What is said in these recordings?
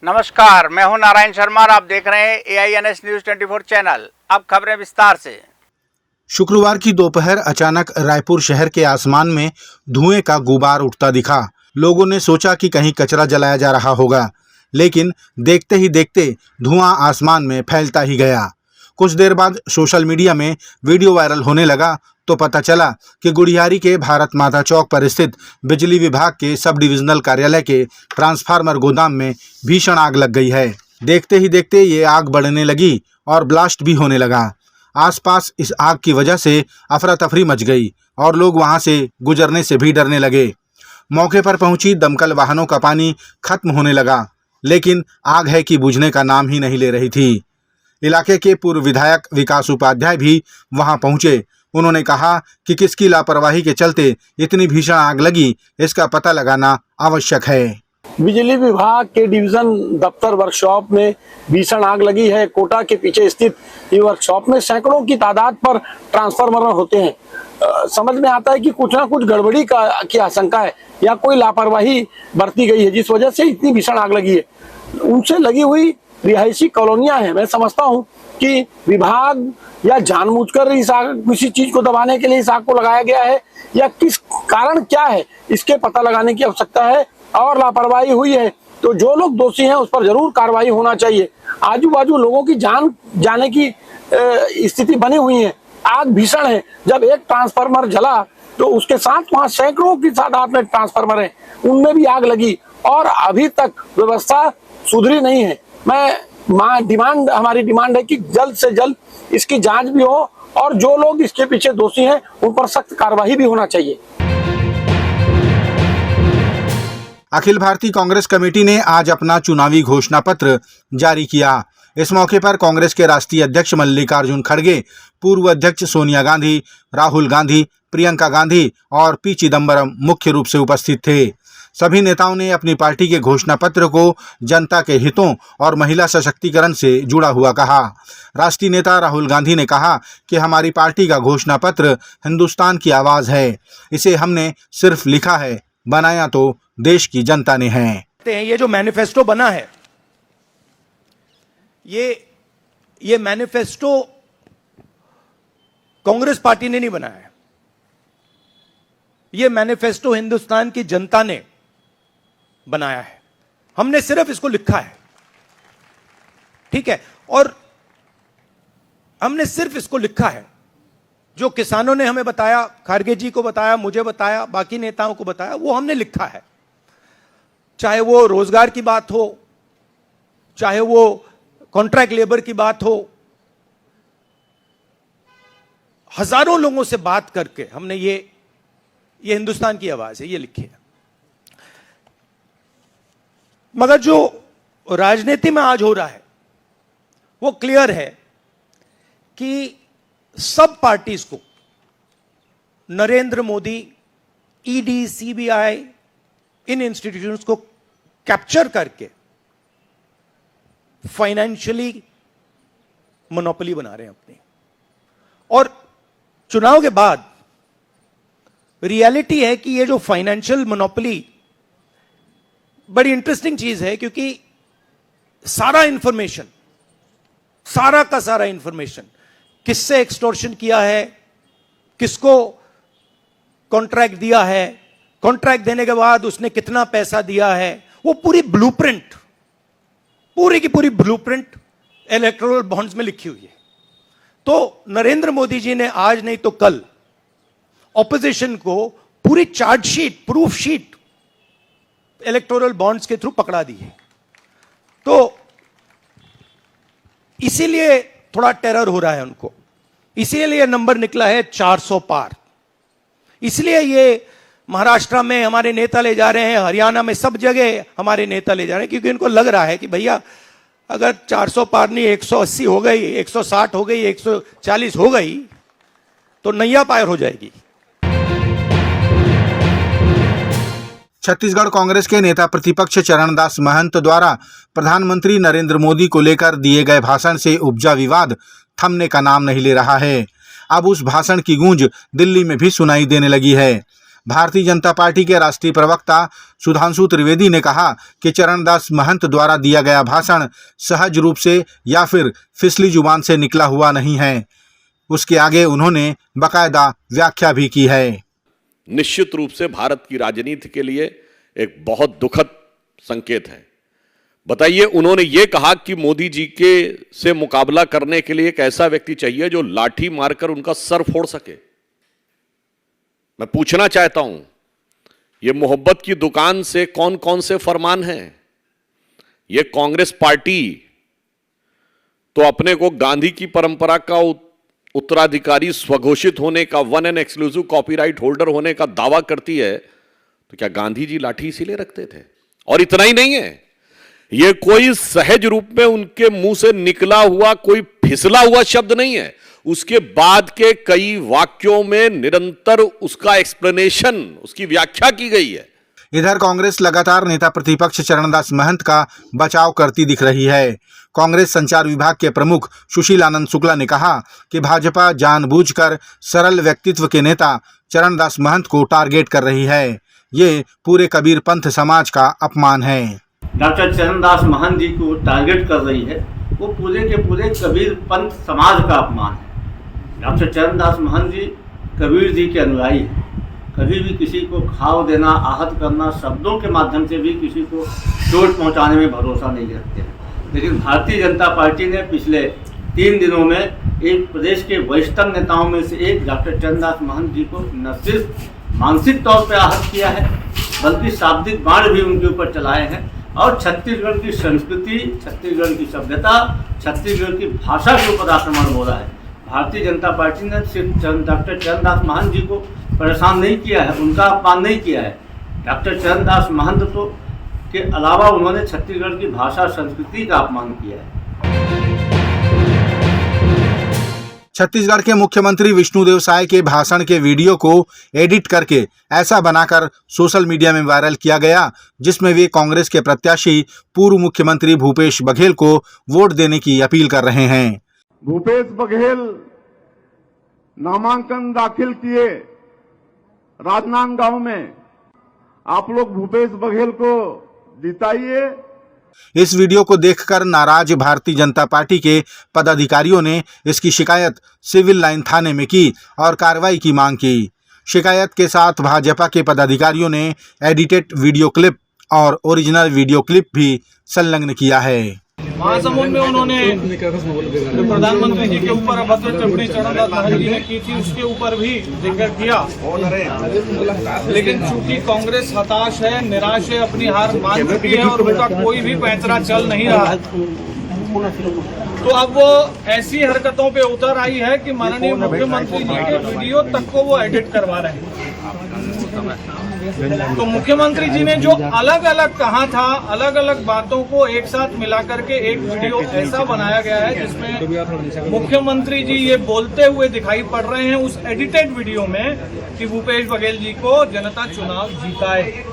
नमस्कार, मैं हूं नारायण शर्मा और आप देख रहे हैं AINS न्यूज 24 चैनल। अब खबरें विस्तार से। शुक्रवार की दोपहर अचानक रायपुर शहर के आसमान में धुएं का गुबार उठता दिखा। लोगों ने सोचा कि कहीं कचरा जलाया जा रहा होगा, लेकिन देखते ही देखते धुआं आसमान में फैलता ही गया। कुछ देर बाद सोशल मीडिया में वीडियो वायरल होने लगा तो पता चला कि गुड़ियारी के भारत माता चौक पर स्थित बिजली विभाग के सब डिविजनल कार्यालय के ट्रांसफार्मर गोदाम में भीषण आग लग गई है। देखते ही देखते ये आग बढ़ने लगी और ब्लास्ट भी होने लगा। आसपास इस आग की वजह से अफरा तफरी मच गई और लोग वहां से गुजरने से भी डरने लगे। मौके पर पहुंची दमकल वाहनों का पानी खत्म होने लगा, लेकिन आग है कि बुझने का नाम ही नहीं ले रही थी। इलाके के पूर्व विधायक विकास उपाध्याय भी वहां पहुंचे। उन्होंने कहा कि किसकी लापरवाही के चलते इतनी भीषण आग लगी, इसका पता लगाना आवश्यक है। बिजली विभाग के डिवीजन दफ्तर वर्कशॉप में भीषण आग लगी है। कोटा के पीछे स्थित ये वर्कशॉप में सैकड़ों की तादाद पर ट्रांसफार्मर होते हैं। समझ में आता है कि कुछ ना कुछ गड़बड़ी की आशंका है या कोई लापरवाही बरती गई है, जिस वजह से इतनी भीषण आग लगी है। उनसे लगी हुई रिहायशी कॉलोनियां हैं। मैं समझता हूं कि विभाग या जानबूझकर इस आग किसी चीज को दबाने के लिए इस आग को लगाया गया है या किस कारण क्या है, इसके पता लगाने की आवश्यकता है। और लापरवाही हुई है तो जो लोग दोषी हैं उस पर जरूर कार्रवाई होना चाहिए। आजू बाजू लोगों की जान जाने की स्थिति बनी हुई है। आग भीषण है। जब एक ट्रांसफार्मर जला तो उसके साथ वहां सैकड़ों की तादाद में ट्रांसफार्मर है, उनमें भी आग लगी और अभी तक व्यवस्था सुधरी नहीं है। हमारी डिमांड है कि जल्द से जल्द इसकी जांच भी हो और जो लोग इसके पीछे दोषी हैं उन पर सख्त कार्रवाई भी होना चाहिए। अखिल भारतीय कांग्रेस कमेटी ने आज अपना चुनावी घोषणा पत्र जारी किया। इस मौके पर कांग्रेस के राष्ट्रीय अध्यक्ष मल्लिकार्जुन खड़गे, पूर्व अध्यक्ष सोनिया गांधी, राहुल गांधी, प्रियंका गांधी और पी चिदम्बरम मुख्य रूप से उपस्थित थे। सभी नेताओं ने अपनी पार्टी के घोषणा पत्र को जनता के हितों और महिला सशक्तिकरण से जुड़ा हुआ कहा। राष्ट्रीय नेता राहुल गांधी ने कहा कि हमारी पार्टी का घोषणा पत्र हिंदुस्तान की आवाज है। इसे हमने सिर्फ लिखा है, बनाया तो देश की जनता ने है। ये जो मैनिफेस्टो बना है, ये मैनिफेस्टो कांग्रेस पार्टी ने नहीं बनाया है। ये मैनिफेस्टो हिंदुस्तान की जनता ने बनाया है। हमने सिर्फ इसको लिखा है, ठीक है, और हमने सिर्फ इसको लिखा है। जो किसानों ने हमें बताया, खारगे जी को बताया, मुझे बताया, बाकी नेताओं को बताया, वो हमने लिखा है। चाहे वो रोजगार की बात हो, चाहे वो कॉन्ट्रैक्ट लेबर की बात हो, हजारों लोगों से बात करके हमने ये हिंदुस्तान की आवाज है, ये लिखी है। मगर जो राजनीति में आज हो रहा है वो क्लियर है कि सब पार्टीज को नरेंद्र मोदी, ईडी, सीबीआई, इन इंस्टीट्यूशंस को कैप्चर करके फाइनेंशियली मोनोपोली बना रहे हैं अपनी। और चुनाव के बाद रियलिटी है कि ये जो फाइनेंशियल मोनोपोली बड़ी इंटरेस्टिंग चीज है, क्योंकि सारा इंफॉर्मेशन, सारा का सारा इंफॉर्मेशन, किससे एक्सटॉर्शन किया है, किसको कॉन्ट्रैक्ट दिया है, कॉन्ट्रैक्ट देने के बाद उसने कितना पैसा दिया है, वो पूरी ब्लूप्रिंट, पूरी की पूरी ब्लूप्रिंट इलेक्टोरल बॉन्ड्स में लिखी हुई है। तो नरेंद्र मोदी जी ने आज नहीं तो कल ऑपोजिशन को पूरी chargesheet, proof sheet electoral bonds के थ्रू पकड़ा दी है। तो इसीलिए थोड़ा टेरर हो रहा है उनको, इसीलिए नंबर निकला है 400 पार। इसलिए ये महाराष्ट्र में हमारे नेता ले जा रहे हैं, हरियाणा में सब जगह हमारे नेता ले जा रहे हैं, क्योंकि इनको लग रहा है कि भैया अगर 400 पार नहीं 180 हो गई, 160 हो गई, 140 हो गई तो नैया पार हो जाएगी। छत्तीसगढ़ कांग्रेस के नेता प्रतिपक्ष चरणदास महंत द्वारा प्रधानमंत्री नरेंद्र मोदी को लेकर दिए गए भाषण से उपजा विवाद थमने का नाम नहीं ले रहा है। अब उस भाषण की गूंज दिल्ली में भी सुनाई देने लगी है। भारतीय जनता पार्टी के राष्ट्रीय प्रवक्ता सुधांशु त्रिवेदी ने कहा कि चरणदास महंत द्वारा दिया गया भाषण सहज रूप से या फिर फिसली जुबान से निकला हुआ नहीं है। उसके आगे उन्होंने बाकायदा व्याख्या भी की है। निश्चित रूप से भारत की राजनीति के लिए एक बहुत दुखद संकेत है। बताइए, उन्होंने ये कहा कि मोदी जी के से मुकाबला करने के लिए एक ऐसा व्यक्ति चाहिए जो लाठी मारकर उनका सर फोड़ सके। मैं पूछना चाहता हूं, ये मोहब्बत की दुकान से कौन कौन से फरमान हैं? ये कांग्रेस पार्टी तो अपने को गांधी की परंपरा का उत्तराधिकारी स्वघोषित होने का, one and exclusive copyright holder होने का दावा करती है, तो क्या गांधी जी लाठी इसीलिए रखते थे? और इतना ही नहीं है, यह कोई सहज रूप में उनके मुंह से निकला हुआ कोई फिसला हुआ शब्द नहीं है। उसके बाद के कई वाक्यों में निरंतर उसका एक्सप्लेनेशन, उसकी व्याख्या की गई है। इधर कांग्रेस लगातार नेता प्रतिपक्ष चरणदास महंत का बचाव करती दिख रही है। कांग्रेस संचार विभाग के प्रमुख सुशील आनंद शुक्ला ने कहा कि भाजपा जानबूझकर सरल व्यक्तित्व के नेता चरणदास महंत को टारगेट कर रही है। ये पूरे कबीर पंथ समाज का अपमान है। डॉक्टर चरणदास महंत जी को टारगेट कर रही है, वो पूरे के पूरे कबीर पंथ समाज का अपमान है। डॉक्टर चरणदास महंत जी कबीर जी के अनुयायी हैं। कभी भी किसी को घाव देना, आहत करना, शब्दों के माध्यम से भी किसी को चोट पहुंचाने में भरोसा नहीं रखते हैं। लेकिन भारतीय जनता पार्टी ने पिछले 3 दिनों में एक प्रदेश के वरिष्ठ नेताओं में से एक डॉक्टर चरणदास महंत जी को न सिर्फ मानसिक तौर पर आहत किया है, बल्कि शाब्दिक बाण भी उनके ऊपर चलाए हैं और छत्तीसगढ़ की संस्कृति, छत्तीसगढ़ की सभ्यता, छत्तीसगढ़ की भाषा के ऊपर आक्रमण हो रहा है। भारतीय जनता पार्टी ने सिर्फ डॉक्टर चरणदास महंत जी को परेशान नहीं किया है, उनका अपमान नहीं किया है। डॉक्टर चरणदास महंत तो के अलावा उन्होंने छत्तीसगढ़ की भाषा संस्कृति का अपमान किया है। छत्तीसगढ़ के मुख्यमंत्री विष्णुदेव साय के भाषण के वीडियो को एडिट करके ऐसा बनाकर सोशल मीडिया में वायरल किया गया, जिसमें वे कांग्रेस के प्रत्याशी पूर्व मुख्यमंत्री भूपेश बघेल को वोट देने की अपील कर रहे हैं। भूपेश बघेल नामांकन दाखिल किए राजनांदगांव में, आप लोग भूपेश बघेल को जिताइए। इस वीडियो को देखकर नाराज भारतीय जनता पार्टी के पदाधिकारियों ने इसकी शिकायत सिविल लाइन थाने में की और कार्रवाई की मांग की। शिकायत के साथ भाजपा के पदाधिकारियों ने एडिटेड वीडियो क्लिप और ओरिजिनल वीडियो क्लिप भी संलग्न किया है। महासमुंद में उन्होंने जो प्रधानमंत्री जी के ऊपर अभद्र टिप्पणी चरणदास महंत जी ने की थी, उसके ऊपर भी जिक्र किया। लेकिन चूंकि कांग्रेस हताश है, निराश है, अपनी हार मान चुकी है और उनका कोई भी पैंतरा चल नहीं रहा, तो अब वो ऐसी हरकतों पे उतर आई है कि माननीय मुख्यमंत्री जी के वीडियो तक को वो एडिट करवा रहे हैं। तो मुख्यमंत्री जी ने जो अलग अलग कहा था, अलग अलग बातों को एक साथ मिलाकर के एक वीडियो ऐसा बनाया गया है जिसमें मुख्यमंत्री जी ये बोलते हुए दिखाई पड़ रहे हैं उस एडिटेड वीडियो में कि भूपेश बघेल जी को जनता चुनाव जीताए।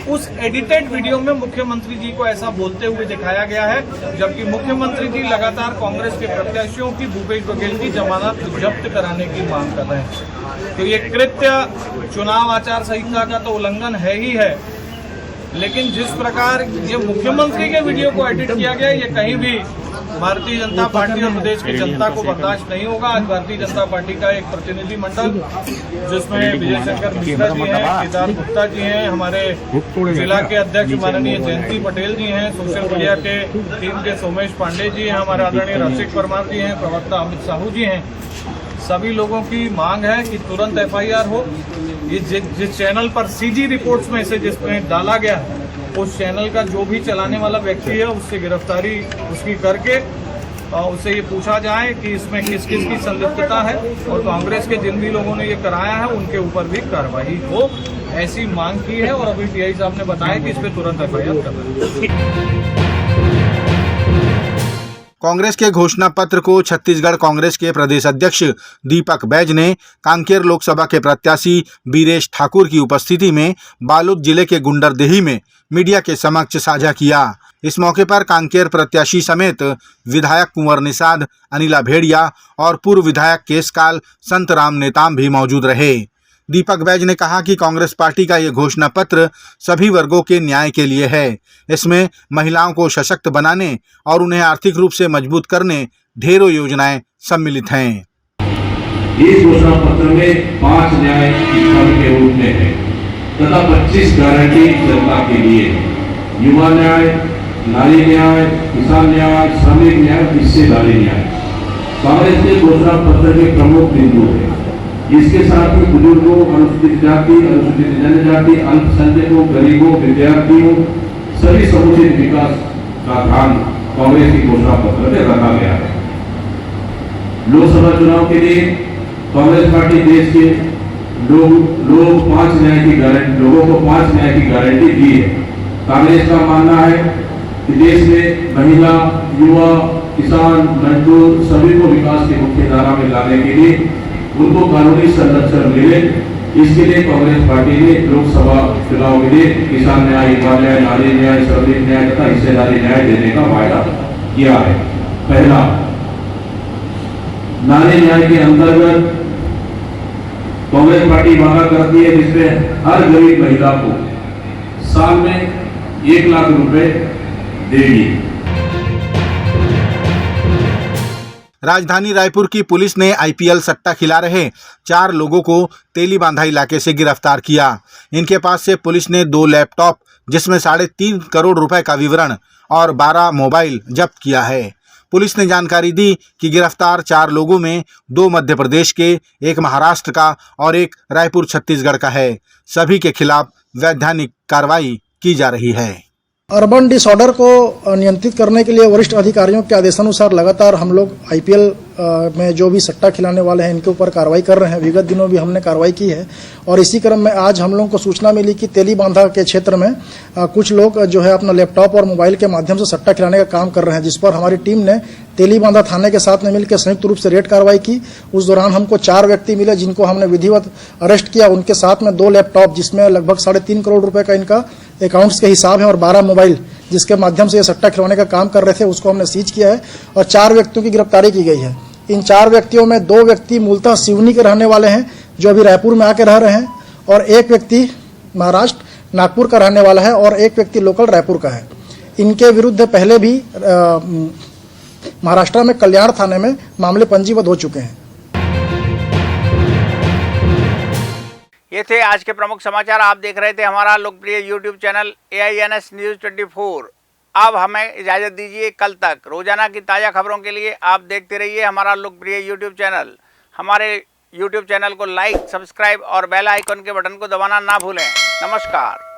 उस एडिटेड वीडियो में मुख्यमंत्री जी को ऐसा बोलते हुए दिखाया गया है, जबकि मुख्यमंत्री जी लगातार कांग्रेस के प्रत्याशियों की भूपेश बघेल की जमानत जब्त कराने की मांग कर रहे हैं। तो ये कृत्य चुनाव आचार संहिता का तो उल्लंघन है ही है, लेकिन जिस प्रकार ये मुख्यमंत्री के वीडियो को एडिट किया गया, ये कहीं भी भारतीय जनता पार्टी और प्रदेश की जनता को बर्दाश्त नहीं होगा। आज भारतीय जनता पार्टी का एक प्रतिनिधि मंडल जिसमें विजय शंकर मिश्रा जी हैं, केदार गुप्ता जी हैं, हमारे जिला के अध्यक्ष माननीय जयंती पटेल जी हैं, सोशल मीडिया के टीम के सोमेश पांडे जी हैं, हमारे आदरणीय रसिक परमार जी हैं, प्रवक्ता अमित साहू जी हैं। सभी लोगों की मांग है कि तुरंत FIR हो। ये जिस चैनल पर CG रिपोर्ट्स में से जिसमें डाला गया उस चैनल का जो भी चलाने वाला व्यक्ति है उससे गिरफ्तारी उसकी करके उससे ये पूछा जाए कि इसमें किस किस की संलिप्तता है, और कांग्रेस के जिन भी लोगों ने ये कराया है उनके ऊपर भी कार्रवाई हो, ऐसी मांग की है। और अभी TI साहब ने बताया कि इस पर तुरंत FIR करना है। कांग्रेस के घोषणा पत्र को छत्तीसगढ़ कांग्रेस के प्रदेश अध्यक्ष दीपक बैज ने कांकेर लोकसभा के प्रत्याशी बीरेश ठाकुर की उपस्थिति में बालोद जिले के गुंडरदेही में मीडिया के समक्ष साझा किया। इस मौके पर कांकेर प्रत्याशी समेत विधायक कुंवर निषाद, अनिला भेड़िया और पूर्व विधायक केशकाल संतराम नेताम भी मौजूद रहे। दीपक बैज ने कहा कि कांग्रेस पार्टी का ये घोषणा पत्र सभी वर्गों के न्याय के लिए है। इसमें महिलाओं को सशक्त बनाने और उन्हें आर्थिक रूप से मजबूत करने ढेरों योजनाएं सम्मिलित हैं। इस घोषणा पत्र में 5 न्याय स्तंभ के रूप में है तथा 25 गारंटी जनता के लिए, युवा न्याय, नारी न्याय, किसान न्याय, श्रमिक न्याय, हिस्सेदारी न्याय कांग्रेस के घोषणा पत्र के प्रमुख बिंदु है। इसके साथ ही बुजुर्गों, अनुसूचित जाति, अनुसूचित जनजाति, अल्पसंख्यकों, गरीबों, विद्यार्थियों सभी समुचित विकास का ध्यान कांग्रेस की घोषणा पत्र में रखा गया है। लोकसभा चुनाव के लिए कांग्रेस पार्टी देश के लोगों को 5 न्याय की गारंटी दी है। कांग्रेस का मानना है कि देश में महिला, युवा, किसान, मजदूर सभी को विकास की मुख्य धारा में लाने के लिए उनको कानूनी संरक्षण मिले। इसके लिए कांग्रेस पार्टी ने लोकसभा चुनाव के लिए किसान न्याय, युवा न्याय, नारी न्याय, श्रमिक न्याय तथा हिस्सेदारी न्याय देने का वायदा किया है। पहला, नारी न्याय के अंतर्गत कांग्रेस पार्टी वादा करती है जिसमें हर गरीब महिला को साल में 1 लाख रुपए देगी। राजधानी रायपुर की पुलिस ने आईपीएल सट्टा खिला रहे 4 लोगों को तेलीबांधा इलाके से गिरफ्तार किया। इनके पास से पुलिस ने 2 लैपटॉप जिसमें 3.5 करोड़ रुपए का विवरण और 12 मोबाइल जब्त किया है। पुलिस ने जानकारी दी कि गिरफ्तार 4 लोगों में 2 मध्य प्रदेश के, 1 महाराष्ट्र का और 1 रायपुर छत्तीसगढ़ का है। सभी के खिलाफ वैधानिक कार्रवाई की जा रही है। अर्बन डिसऑर्डर को नियंत्रित करने के लिए वरिष्ठ अधिकारियों के आदेशानुसार लगातार हम लोग आईपीएल में जो भी सट्टा खिलाने वाले हैं इनके ऊपर कार्रवाई कर रहे हैं। विगत दिनों भी हमने कार्रवाई की है और इसी क्रम में आज हम लोगों को सूचना मिली कि तेलीबांधा के क्षेत्र में कुछ लोग जो है अपना लैपटॉप और मोबाइल के माध्यम से सट्टा खिलाने का काम कर रहे हैं, जिस पर हमारी टीम ने तेलीबांधा थाने के साथ में मिलकर संयुक्त रूप से रेड कार्रवाई की। उस दौरान हमको 4 व्यक्ति मिले जिनको हमने विधिवत अरेस्ट किया। उनके साथ में 2 लैपटॉप जिसमें लगभग 3.5 करोड़ रुपए का इनका अकाउंट्स के हिसाब है और 12 मोबाइल जिसके माध्यम से ये सट्टा खिलवाने का काम कर रहे थे उसको हमने सीज किया है और 4 व्यक्तियों की गिरफ्तारी की गई है। इन 4 व्यक्तियों में 2 व्यक्ति मूलतः सिवनी के रहने वाले हैं जो अभी रायपुर में आके रह रहे हैं और 1 व्यक्ति महाराष्ट्र नागपुर का रहने वाला है और 1 व्यक्ति लोकल रायपुर का है। इनके विरुद्ध पहले भी महाराष्ट्र में कल्याण थाने में मामले पंजीबद्ध हो चुके हैं। ये थे आज के प्रमुख समाचार। आप देख रहे थे हमारा लोकप्रिय YouTube चैनल AINS न्यूज़ 24। अब हमें इजाज़त दीजिए। कल तक रोजाना की ताज़ा खबरों के लिए आप देखते रहिए हमारा लोकप्रिय YouTube चैनल। हमारे YouTube चैनल को लाइक, सब्सक्राइब और बेल आइकन के बटन को दबाना ना भूलें। नमस्कार।